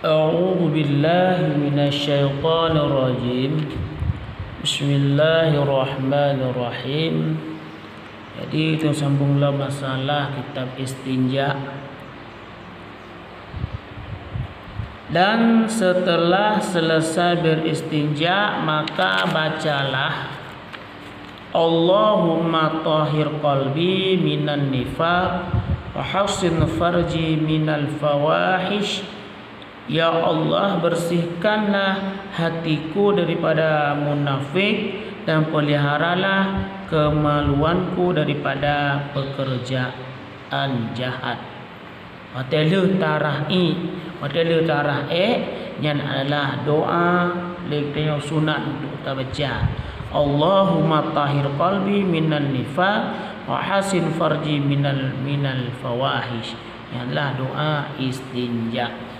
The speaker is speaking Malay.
A'udzu billahi minasyaitonir rajim. Bismillahirrahmanirrahim. Jadi itu sambunglah masalah kitab istinja. Dan setelah selesai beristinja, maka bacalah Allahumma tahhir qalbi minan nifaq wa hassin farji minal fawahish. Ya Allah, bersihkanlah hatiku daripada munafik dan peliharalah kemaluanku daripada pekerjaan jahat. Matelu tarah yang adalah doa yang sunat untuk kita baca. Allahumma tahhir qalbi minan nifaq wa hasin farji minal fawahish. Yang adalah doa istinja.